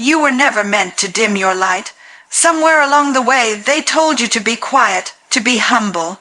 You were never meant to dim your light. Somewhere along the way, they told you to be quiet, to be humble,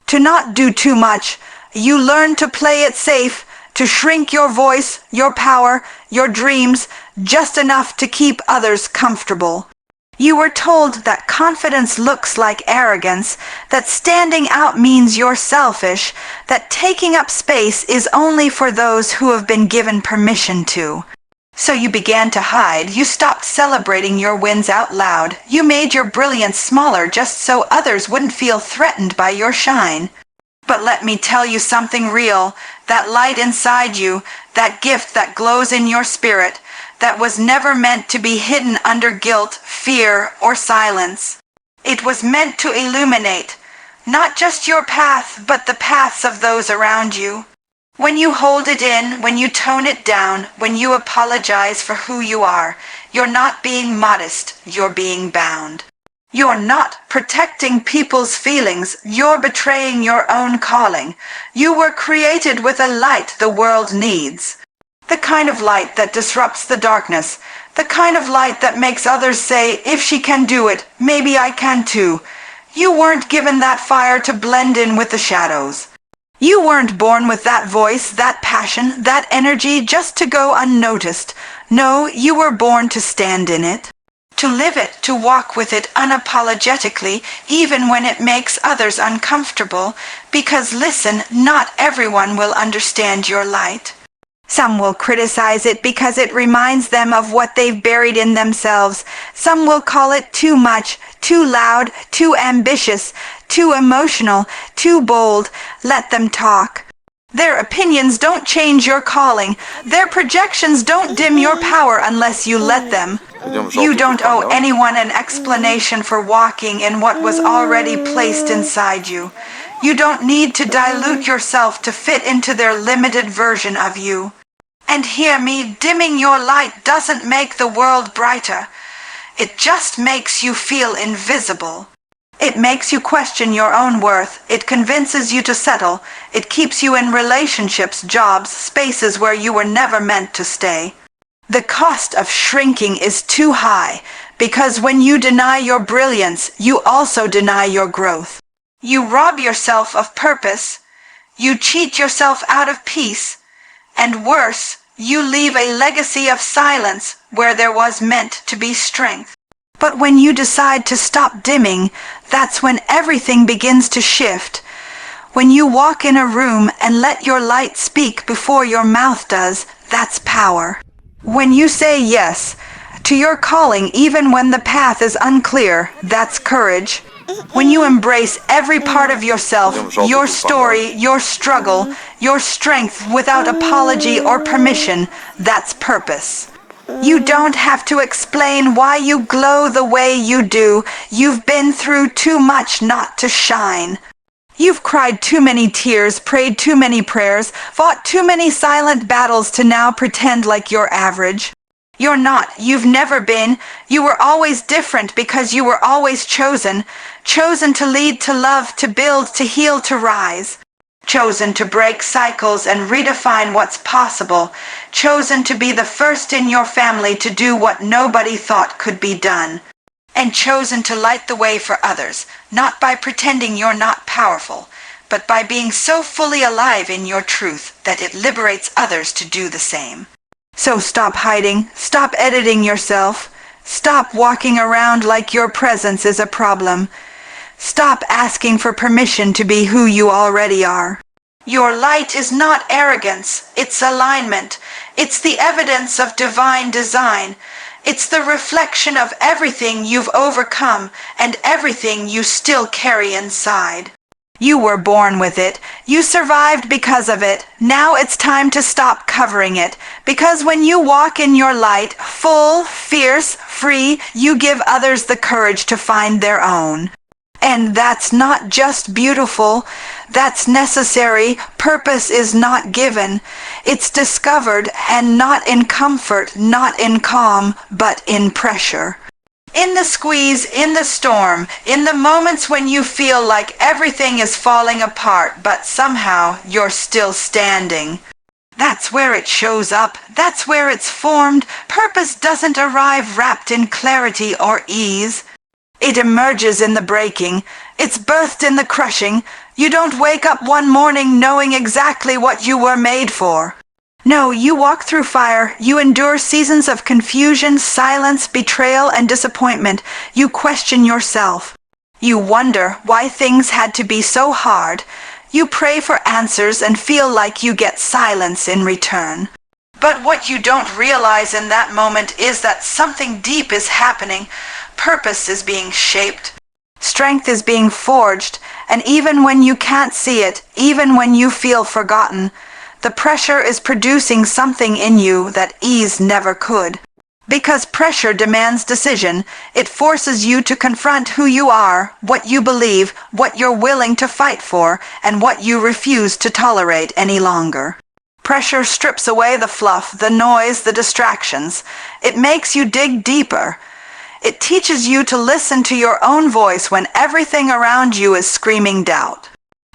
to not do too much. You learned to play it safe, to shrink your voice, your power, your dreams, just enough to keep others comfortable. You were told that confidence looks like arrogance, that standing out means you're selfish, that taking up space is only for those who have been given permission to. So you began to hide. You stopped celebrating your wins out loud. You made your brilliance smaller just so others wouldn't feel threatened by your shine. But let me tell you something real. That light inside you, that gift that glows in your spirit, that was never meant to be hidden under guilt, fear, or silence. It was meant to illuminate, not just your path, but the paths of those around you. When you hold it in, when you tone it down, when you apologize for who you are, you're not being modest, you're being bound. You're not protecting people's feelings, you're betraying your own calling. You were created with a light the world needs. The kind of light that disrupts the darkness. The kind of light that makes others say, if she can do it, maybe I can too. You weren't given that fire to blend in with the shadows. You weren't born with that voice, that passion, that energy just to go unnoticed. No, you were born to stand in it. To live it, to walk with it unapologetically, even when it makes others uncomfortable. Because listen, not everyone will understand your light. Some will criticize it because it reminds them of what they've buried in themselves. Some will call it too much, too loud, too ambitious, too emotional, too bold. Let them talk. Their opinions don't change your calling. Their projections don't dim your power unless you let them. You don't owe anyone an explanation for walking in what was already placed inside you. You don't need to dilute yourself to fit into their limited version of you. And hear me, dimming your light doesn't make the world brighter. It just makes you feel invisible. It makes you question your own worth. It convinces you to settle. It keeps you in relationships, jobs, spaces where you were never meant to stay. The cost of shrinking is too high, because when you deny your brilliance, you also deny your growth. You rob yourself of purpose. You cheat yourself out of peace. And worse, you leave a legacy of silence where there was meant to be strength. But when you decide to stop dimming, that's when everything begins to shift. When you walk in a room and let your light speak before your mouth does, that's power. When you say yes to your calling even when the path is unclear, that's courage. When you embrace every part of yourself, your story, your struggle, your strength without apology or permission, that's purpose. You don't have to explain why you glow the way you do. You've been through too much not to shine. You've cried too many tears, prayed too many prayers, fought too many silent battles to now pretend like you're average. You're not. You've never been. You were always different because you were always chosen. Chosen to lead, to love, to build, to heal, to rise. Chosen to break cycles and redefine what's possible. Chosen to be the first in your family to do what nobody thought could be done. And chosen to light the way for others, not by pretending you're not powerful, but by being so fully alive in your truth that it liberates others to do the same. So stop hiding, stop editing yourself, stop walking around like your presence is a problem. Stop asking for permission to be who you already are. Your light is not arrogance, it's alignment. It's the evidence of divine design. It's the reflection of everything you've overcome and everything you still carry inside. You were born with it. You survived because of it. Now it's time to stop covering it. Because when you walk in your light, full, fierce, free, you give others the courage to find their own. And that's not just beautiful, that's necessary. Purpose is not given. It's discovered, and not in comfort, not in calm, but in pressure. In the squeeze, in the storm, in the moments when you feel like everything is falling apart, but somehow you're still standing. That's where it shows up. That's where it's formed. Purpose doesn't arrive wrapped in clarity or ease. It emerges in the breaking. It's birthed in the crushing. You don't wake up one morning knowing exactly what you were made for. No, you walk through fire. You endure seasons of confusion, silence, betrayal, and disappointment. You question yourself. You wonder why things had to be so hard. You pray for answers and feel like you get silence in return. But what you don't realize in that moment is that something deep is happening. Purpose is being shaped. Strength is being forged. And even when you can't see it, even when you feel forgotten, the pressure is producing something in you that ease never could. Because pressure demands decision, it forces you to confront who you are, what you believe, what you're willing to fight for, and what you refuse to tolerate any longer. Pressure strips away the fluff, the noise, the distractions. It makes you dig deeper. It teaches you to listen to your own voice when everything around you is screaming doubt.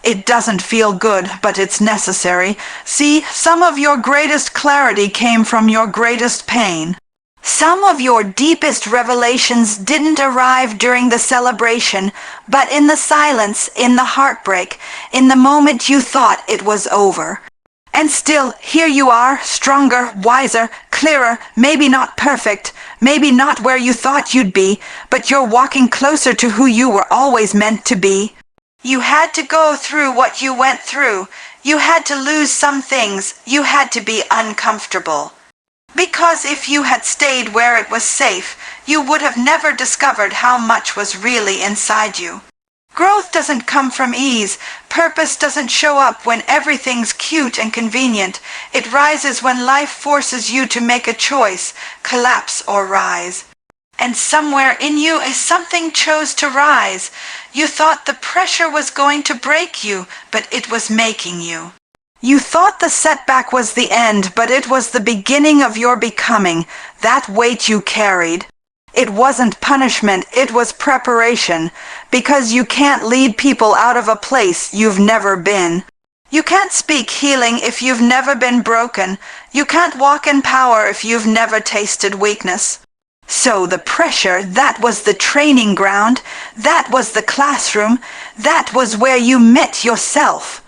It doesn't feel good, but it's necessary. See, some of your greatest clarity came from your greatest pain. Some of your deepest revelations didn't arrive during the celebration, but in the silence, in the heartbreak, in the moment you thought it was over. And still, here you are, stronger, wiser, clearer, maybe not perfect, maybe not where you thought you'd be, but you're walking closer to who you were always meant to be. You had to go through what you went through. You had to lose some things. You had to be uncomfortable. Because if you had stayed where it was safe, you would have never discovered how much was really inside you. Growth doesn't come from ease. Purpose doesn't show up when everything's cute and convenient. It rises when life forces you to make a choice, collapse or rise. And somewhere in you is something chose to rise. You thought the pressure was going to break you, but it was making you. You thought the setback was the end, but it was the beginning of your becoming, that weight you carried. It wasn't punishment, it was preparation, because you can't lead people out of a place you've never been. You can't speak healing if you've never been broken. You can't walk in power if you've never tasted weakness. So the pressure, that was the training ground, that was the classroom, that was where you met yourself.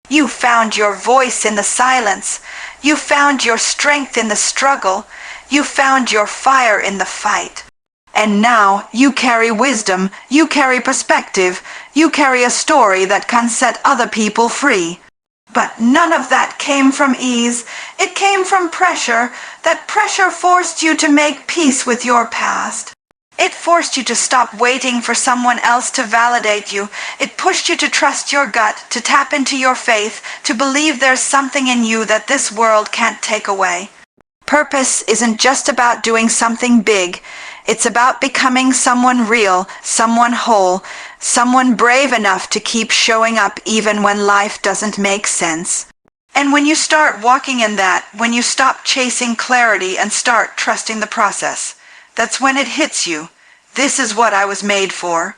You found your voice in the silence. You found your strength in the struggle. You found your fire in the fight. And now you carry wisdom, you carry perspective, you carry a story that can set other people free. But none of that came from ease. It came from pressure. That pressure forced you to make peace with your past. It forced you to stop waiting for someone else to validate you. It pushed you to trust your gut, to tap into your faith, to believe there's something in you that this world can't take away. Purpose isn't just about doing something big. It's about becoming someone real, someone whole, someone brave enough to keep showing up even when life doesn't make sense. And when you start walking in that, when you stop chasing clarity and start trusting the process, that's when it hits you. This is what I was made for.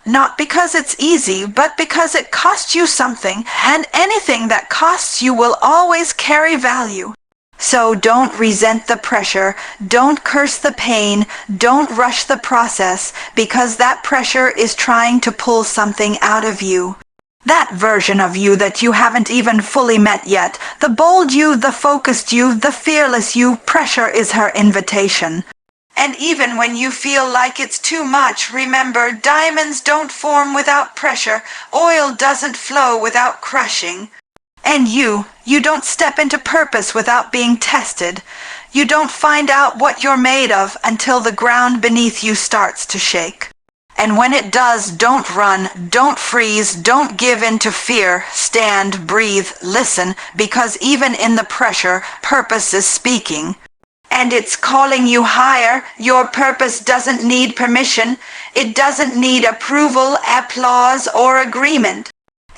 Not because it's easy, but because it costs you something, and anything that costs you will always carry value. So don't resent the pressure, don't curse the pain, don't rush the process, because that pressure is trying to pull something out of you. That version of you that you haven't even fully met yet, the bold you, the focused you, the fearless you, pressure is her invitation. And even when you feel like it's too much, remember, diamonds don't form without pressure, oil doesn't flow without crushing. And you don't step into purpose without being tested. You don't find out what you're made of until the ground beneath you starts to shake. And when it does, don't run, don't freeze, don't give in to fear. Stand, breathe, listen, because even in the pressure, purpose is speaking. And it's calling you higher. Your purpose doesn't need permission. It doesn't need approval, applause, or agreement.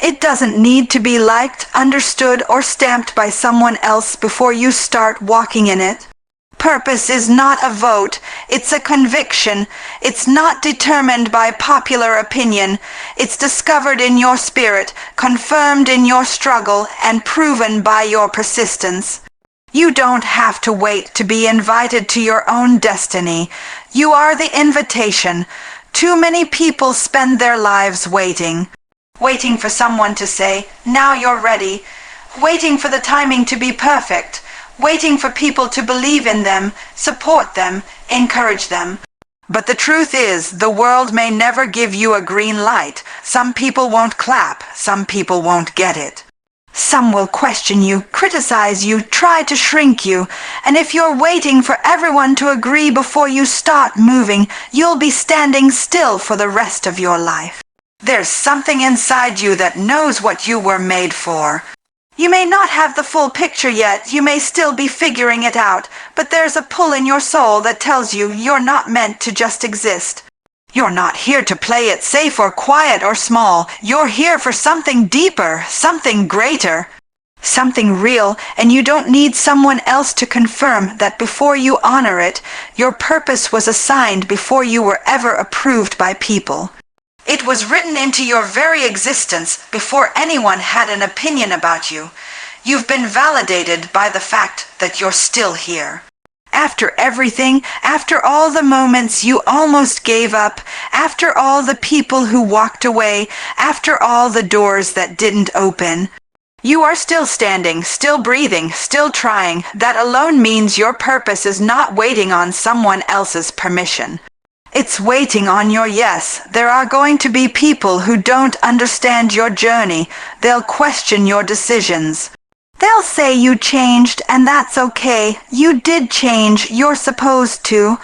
It doesn't need to be liked, understood, or stamped by someone else before you start walking in it. Purpose is not a vote, it's a conviction. It's not determined by popular opinion. It's discovered in your spirit, confirmed in your struggle, and proven by your persistence. You don't have to wait to be invited to your own destiny. You are the invitation. Too many people spend their lives waiting. Waiting for someone to say, "Now you're ready." Waiting for the timing to be perfect. Waiting for people to believe in them, support them, encourage them. But the truth is, the world may never give you a green light. Some people won't clap. Some people won't get it. Some will question you, criticize you, try to shrink you. And if you're waiting for everyone to agree before you start moving, you'll be standing still for the rest of your life. There's something inside you that knows what you were made for. You may not have the full picture yet, you may still be figuring it out, but there's a pull in your soul that tells you you're not meant to just exist. You're not here to play it safe or quiet or small. You're here for something deeper, something greater, something real, and you don't need someone else to confirm that before you honor it, your purpose was assigned before you were ever approved by people. It was written into your very existence before anyone had an opinion about you. You've been validated by the fact that you're still here. After everything, after all the moments you almost gave up, after all the people who walked away, after all the doors that didn't open, you are still standing, still breathing, still trying. That alone means your purpose is not waiting on someone else's permission. It's waiting on your yes. There are going to be people who don't understand your journey. They'll question your decisions. They'll say you changed, and that's okay. You did change. You're supposed to.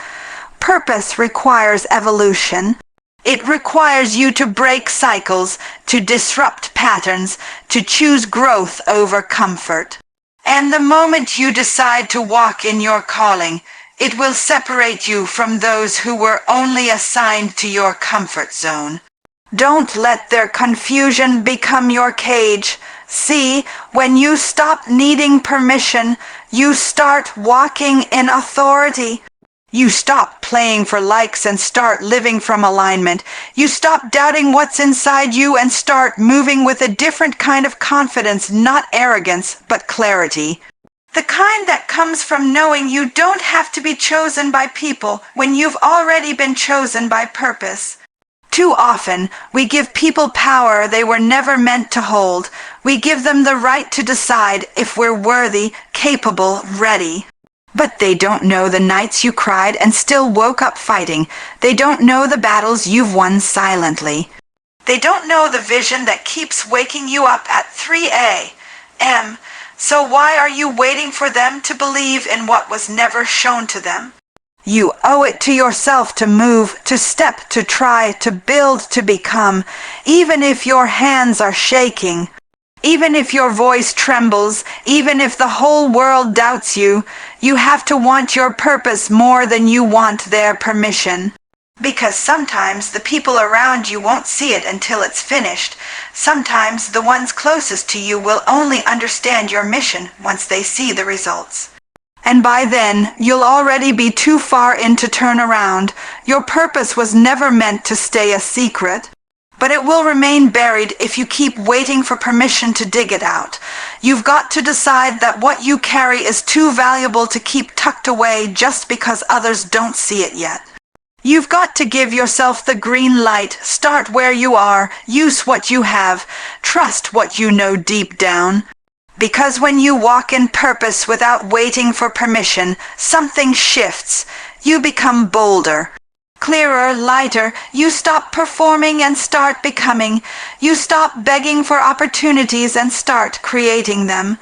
Purpose requires evolution. It requires you to break cycles, to disrupt patterns, to choose growth over comfort. And the moment you decide to walk in your calling, it will separate you from those who were only assigned to your comfort zone. Don't let their confusion become your cage. See, when you stop needing permission, you start walking in authority. You stop playing for likes and start living from alignment. You stop doubting what's inside you and start moving with a different kind of confidence, not arrogance, but clarity. The kind that comes from knowing you don't have to be chosen by people when you've already been chosen by purpose. Too often, we give people power they were never meant to hold. We give them the right to decide if we're worthy, capable, ready. But they don't know the nights you cried and still woke up fighting. They don't know the battles you've won silently. They don't know the vision that keeps waking you up at 3 a.m. So why are you waiting for them to believe in what was never shown to them? You owe it to yourself to move, to step, to try, to build, to become, even if your hands are shaking, even if your voice trembles, even if the whole world doubts you. You have to want your purpose more than you want their permission. Because sometimes the people around you won't see it until it's finished. Sometimes the ones closest to you will only understand your mission once they see the results. And by then, you'll already be too far in to turn around. Your purpose was never meant to stay a secret. But it will remain buried if you keep waiting for permission to dig it out. You've got to decide that what you carry is too valuable to keep tucked away just because others don't see it yet. You've got to give yourself the green light. Start where you are. Use what you have. Trust what you know deep down. Because when you walk in purpose without waiting for permission, something shifts. You become bolder, clearer, lighter. You stop performing and start becoming. You stop begging for opportunities and start creating them.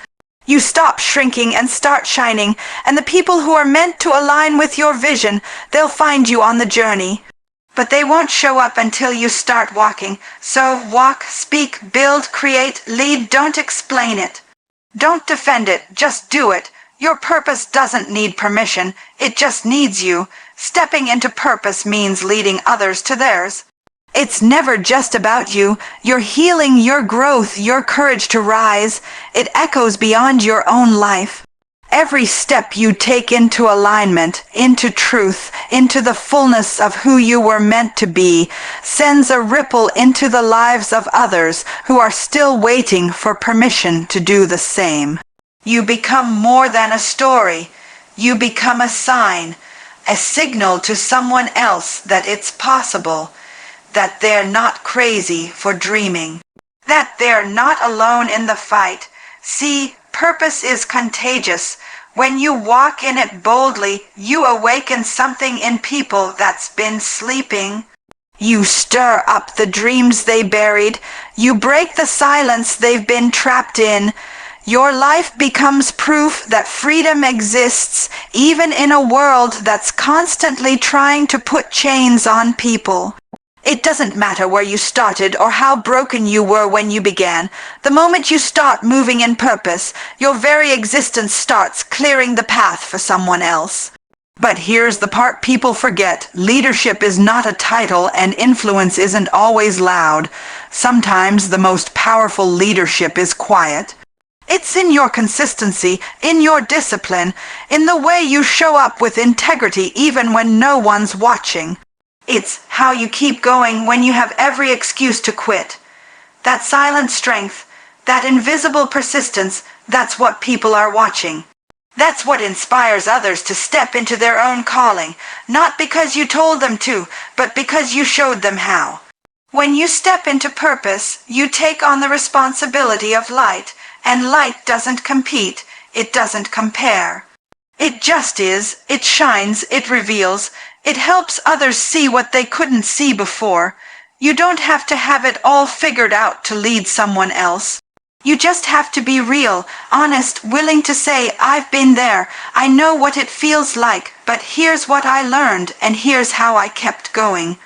You stop shrinking and start shining, and the people who are meant to align with your vision, they'll find you on the journey. But they won't show up until you start walking. So walk, speak, build, create, lead. Don't explain it. Don't defend it. Just do it. Your purpose doesn't need permission. It just needs you. Stepping into purpose means leading others to theirs. It's never just about you. Your healing, your growth, your courage to rise. It echoes beyond your own life. Every step you take into alignment, into truth, into the fullness of who you were meant to be, sends a ripple into the lives of others who are still waiting for permission to do the same. You become more than a story. You become a sign, a signal to someone else that it's possible, that they're not crazy for dreaming, that they're not alone in the fight. See, purpose is contagious. When you walk in it boldly, you awaken something in people that's been sleeping. You stir up the dreams they buried. You break the silence they've been trapped in. Your life becomes proof that freedom exists, even in a world that's constantly trying to put chains on people. It doesn't matter where you started or how broken you were when you began. The moment you start moving in purpose, your very existence starts clearing the path for someone else. But here's the part people forget. Leadership is not a title, and influence isn't always loud. Sometimes the most powerful leadership is quiet. It's in your consistency, in your discipline, in the way you show up with integrity even when no one's watching. It's how you keep going when you have every excuse to quit. That silent strength, that invisible persistence, that's what people are watching. That's what inspires others to step into their own calling, not because you told them to, but because you showed them how. When you step into purpose, you take on the responsibility of light, and light doesn't compete, it doesn't compare. It just is, it shines, it reveals, it helps others see what they couldn't see before. You don't have to have it all figured out to lead someone else. You just have to be real, honest, willing to say, I've been there, I know what it feels like, but here's what I learned, and here's how I kept going.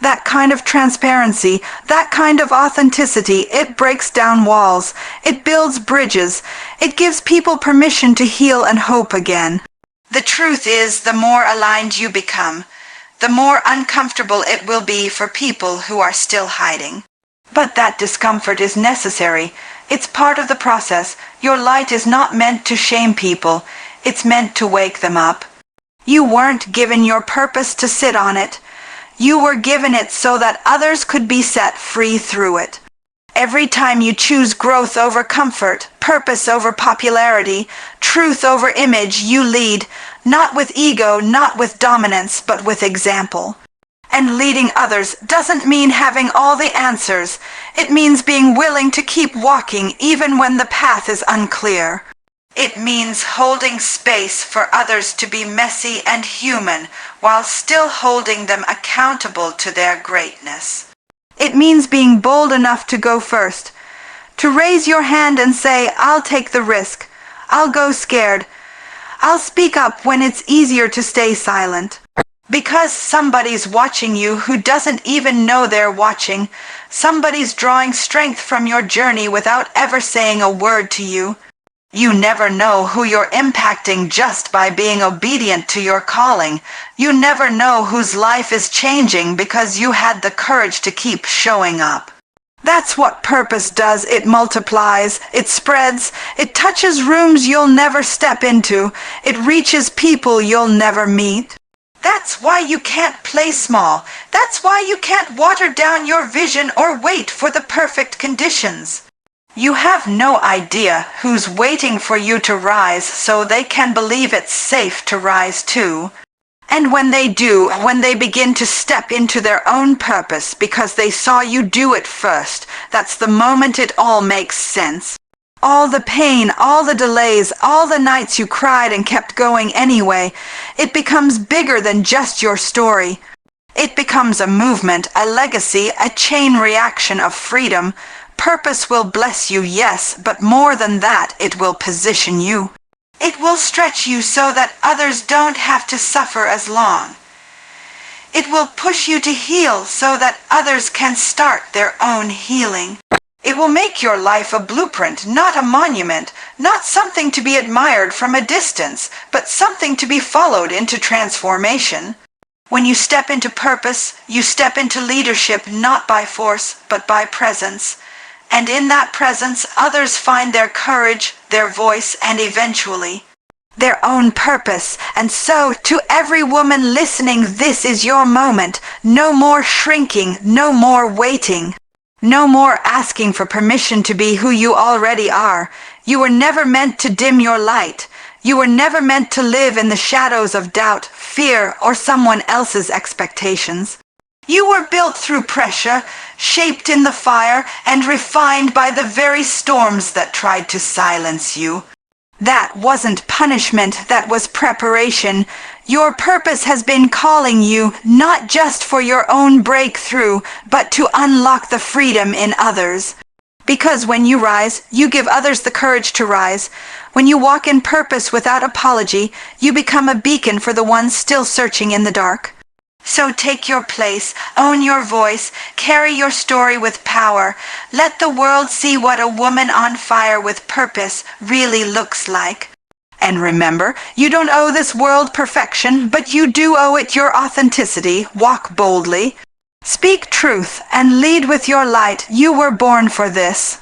That kind of transparency, that kind of authenticity, it breaks down walls, it builds bridges, it gives people permission to heal and hope again. The truth is, the more aligned you become, the more uncomfortable it will be for people who are still hiding. But that discomfort is necessary. It's part of the process. Your light is not meant to shame people. It's meant to wake them up. You weren't given your purpose to sit on it. You were given it so that others could be set free through it. Every time you choose growth over comfort, purpose over popularity, truth over image, you lead, not with ego, not with dominance, but with example. And leading others doesn't mean having all the answers. It means being willing to keep walking even when the path is unclear. It means holding space for others to be messy and human while still holding them accountable to their greatness. It means being bold enough to go first, to raise your hand and say, I'll take the risk, I'll go scared, I'll speak up when it's easier to stay silent. Because somebody's watching you who doesn't even know they're watching. Somebody's drawing strength from your journey without ever saying a word to you. You never know who you're impacting just by being obedient to your calling. You never know whose life is changing because you had the courage to keep showing up. That's what purpose does. It multiplies, it spreads, it touches rooms you'll never step into, it reaches people you'll never meet. That's why you can't play small. That's why you can't water down your vision or wait for the perfect conditions. You have no idea who's waiting for you to rise so they can believe it's safe to rise too. And when they do, when they begin to step into their own purpose because they saw you do it first, that's the moment it all makes sense. All the pain, all the delays, all the nights you cried and kept going anyway, it becomes bigger than just your story. It becomes a movement, a legacy, a chain reaction of freedom. Purpose will bless you, yes, but more than that, it will position you. It will stretch you so that others don't have to suffer as long. It will push you to heal so that others can start their own healing. It will make your life a blueprint, not a monument, not something to be admired from a distance, but something to be followed into transformation. When you step into purpose, you step into leadership not by force, but by presence. And in that presence, others find their courage, their voice, and eventually, their own purpose. And so, to every woman listening, this is your moment. No more shrinking, no more waiting. No more asking for permission to be who you already are. You were never meant to dim your light. You were never meant to live in the shadows of doubt, fear, or someone else's expectations. You were built through pressure, shaped in the fire, and refined by the very storms that tried to silence you. That wasn't punishment, that was preparation. Your purpose has been calling you, not just for your own breakthrough, but to unlock the freedom in others. Because when you rise, you give others the courage to rise. When you walk in purpose without apology, you become a beacon for the ones still searching in the dark. So take your place, own your voice, carry your story with power. Let the world see what a woman on fire with purpose really looks like. And remember, you don't owe this world perfection, but you do owe it your authenticity. Walk boldly. Speak truth and lead with your light. You were born for this.